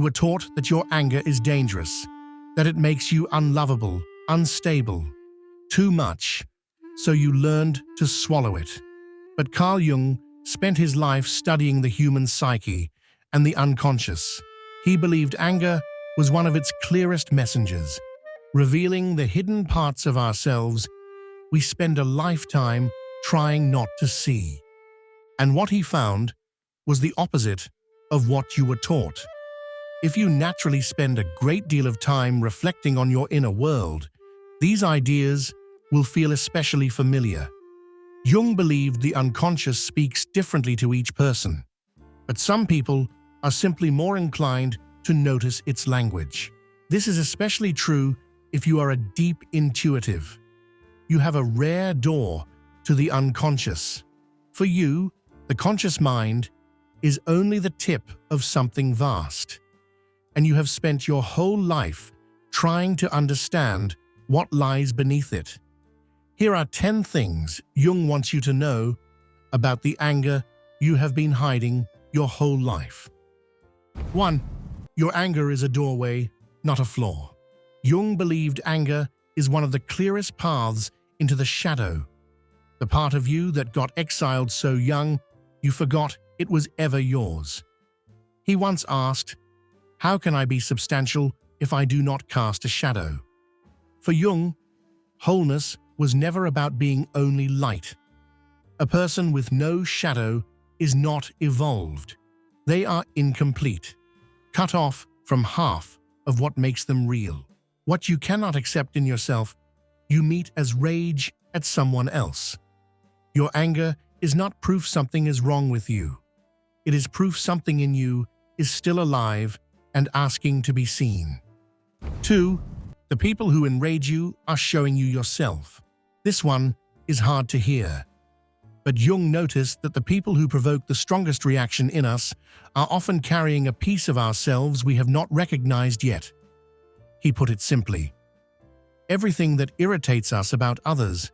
You were taught that your anger is dangerous, that it makes you unlovable, unstable, too much, so you learned to swallow it. But Carl Jung spent his life studying the human psyche and the unconscious. He believed anger was one of its clearest messengers, revealing the hidden parts of ourselves we spend a lifetime trying not to see. And what he found was the opposite of what you were taught. If you naturally spend a great deal of time reflecting on your inner world, these ideas will feel especially familiar. Jung believed the unconscious speaks differently to each person, but some people are simply more inclined to notice its language. This is especially true if you are a deep intuitive. You have a rare door to the unconscious. For you, the conscious mind is only the tip of something vast, and you have spent your whole life trying to understand what lies beneath it. Here are 10 things Jung wants you to know about the anger you have been hiding your whole life. 1. Your anger is a doorway, not a flaw. Jung believed anger is one of the clearest paths into the shadow, the part of you that got exiled so young you forgot it was ever yours. He once asked, "How can I be substantial if I do not cast a shadow?" For Jung, wholeness was never about being only light. A person with no shadow is not evolved. They are incomplete, cut off from half of what makes them real. What you cannot accept in yourself, you meet as rage at someone else. Your anger is not proof something is wrong with you. It is proof something in you is still alive and asking to be seen. 2. The people who enrage you are showing you yourself. This one is hard to hear. But Jung noticed that the people who provoke the strongest reaction in us are often carrying a piece of ourselves we have not recognized yet. He put it simply, everything that irritates us about others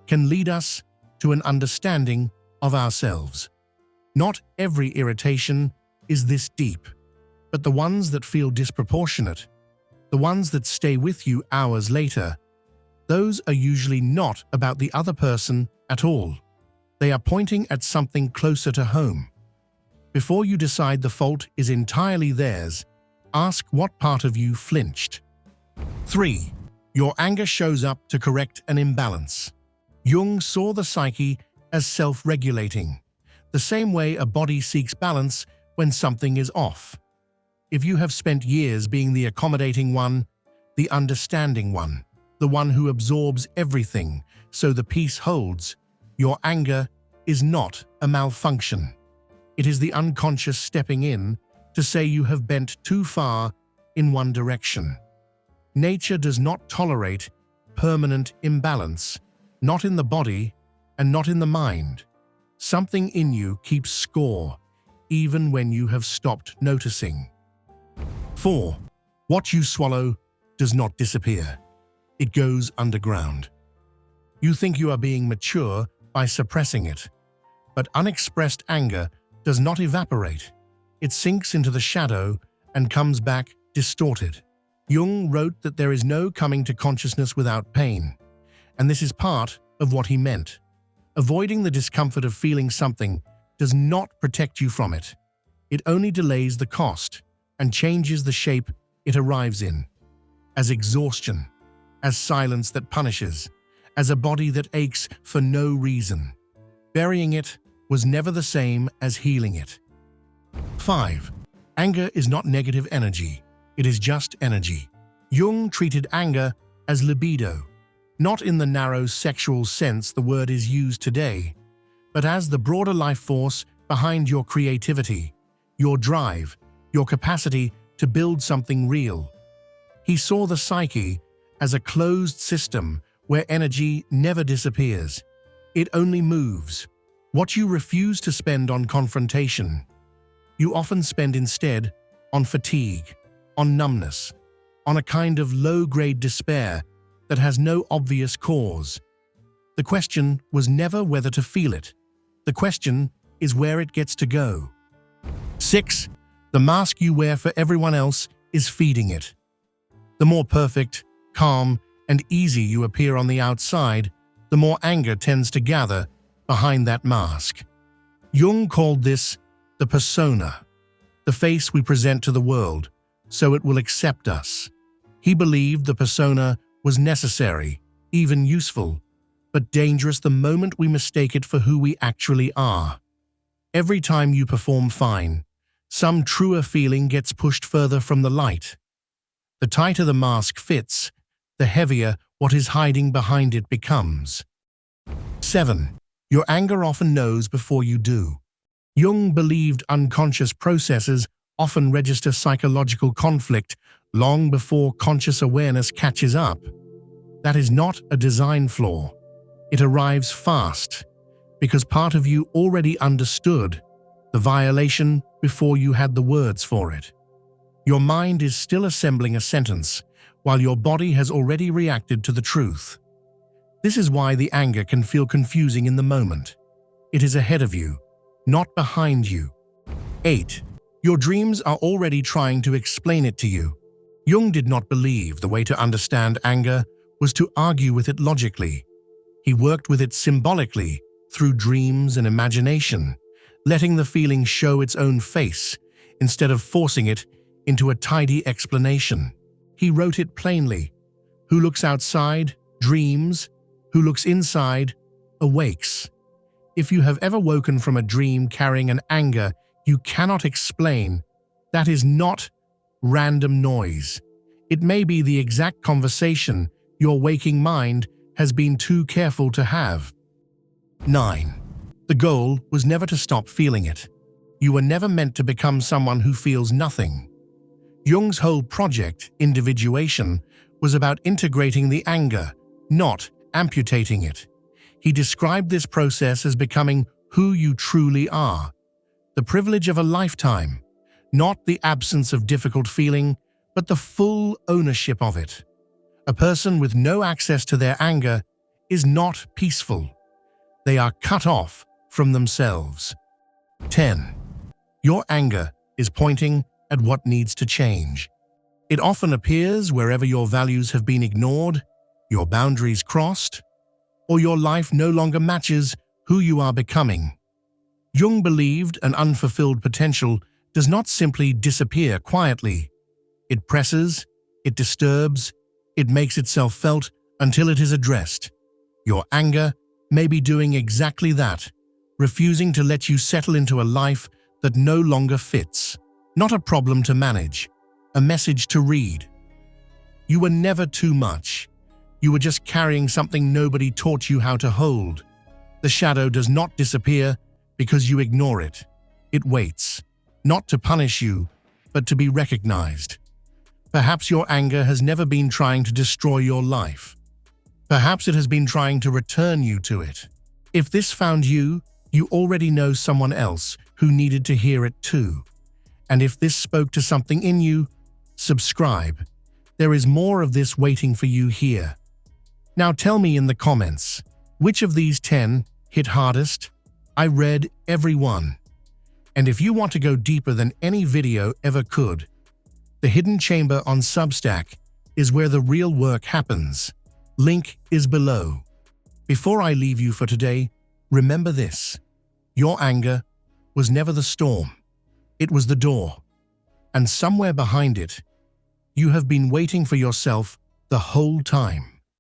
can lead us to an understanding of ourselves. Not every irritation is this deep, but the ones that feel disproportionate, the ones that stay with you hours later, those are usually not about the other person at all. They are pointing at something closer to home. Before you decide the fault is entirely theirs, ask what part of you flinched. 3. Your anger shows up to correct an imbalance. Jung saw the psyche as self-regulating, the same way a body seeks balance when something is off. If you have spent years being the accommodating one, the understanding one, the one who absorbs everything so the peace holds, your anger is not a malfunction. It is the unconscious stepping in to say you have bent too far in one direction. Nature does not tolerate permanent imbalance, not in the body and not in the mind. Something in you keeps score, even when you have stopped noticing. 4. What you swallow does not disappear. It goes underground. You think you are being mature by suppressing it, but unexpressed anger does not evaporate. It sinks into the shadow and comes back distorted. Jung wrote that there is no coming to consciousness without pain, and this is part of what he meant. Avoiding the discomfort of feeling something does not protect you from it. It only delays the cost and changes the shape it arrives in. As exhaustion, as silence that punishes, as a body that aches for no reason. Burying it was never the same as healing it. 5. Anger is not negative energy. It is just energy. Jung treated anger as libido, not in the narrow sexual sense the word is used today, but as the broader life force behind your creativity, your drive, your capacity to build something real. He saw the psyche as a closed system where energy never disappears. It only moves. What you refuse to spend on confrontation, you often spend instead on fatigue, on numbness, on a kind of low-grade despair that has no obvious cause. The question was never whether to feel it. The question is where it gets to go. 6. The The mask you wear for everyone else is feeding it. The more perfect, calm, and easy you appear on the outside, the more anger tends to gather behind that mask. Jung called this the persona, the face we present to the world, so it will accept us. He believed the persona was necessary, even useful, but dangerous the moment we mistake it for who we actually are. Every time you perform fine, some truer feeling gets pushed further from the light. The tighter the mask fits, the heavier what is hiding behind it becomes. 7. Your anger often knows before you do. Jung believed unconscious processes often register psychological conflict long before conscious awareness catches up. That is not a design flaw. It arrives fast, because part of you already understood the violation before you had the words for it. Your mind is still assembling a sentence, while your body has already reacted to the truth. This is why the anger can feel confusing in the moment. It is ahead of you, not behind you. 8. Your dreams are already trying to explain it to you. Jung did not believe the way to understand anger was to argue with it logically. He worked with it symbolically, through dreams and imagination, letting the feeling show its own face instead of forcing it into a tidy explanation. He wrote it plainly. Who looks outside, dreams. Who looks inside, awakes. If you have ever woken from a dream carrying an anger you cannot explain, that is not random noise. It may be the exact conversation your waking mind has been too careful to have. 9. The goal was never to stop feeling it. You were never meant to become someone who feels nothing. Jung's whole project, Individuation, was about integrating the anger, not amputating it. He described this process as becoming who you truly are, the privilege of a lifetime, not the absence of difficult feeling, but the full ownership of it. A person with no access to their anger is not peaceful. They are cut off from themselves. 10. Your anger is pointing at what needs to change. It often appears wherever your values have been ignored, your boundaries crossed, or your life no longer matches who you are becoming. Jung believed an unfulfilled potential does not simply disappear quietly. It presses, it disturbs, it makes itself felt until it is addressed. Your anger may be doing exactly that, refusing to let you settle into a life that no longer fits. Not a problem to manage, a message to read. You were never too much. You were just carrying something nobody taught you how to hold. The shadow does not disappear because you ignore it. It waits, not to punish you, but to be recognized. Perhaps your anger has never been trying to destroy your life. Perhaps it has been trying to return you to it. If this found you, you already know someone else who needed to hear it too. And if this spoke to something in you, subscribe. There is more of this waiting for you here. Now tell me in the comments, which of these 10 hit hardest? I read every one. And if you want to go deeper than any video ever could, the Hidden Chamber on Substack is where the real work happens. Link is below. Before I leave you for today, remember this. Your anger was never the storm. It was the door. And somewhere behind it, you have been waiting for yourself the whole time.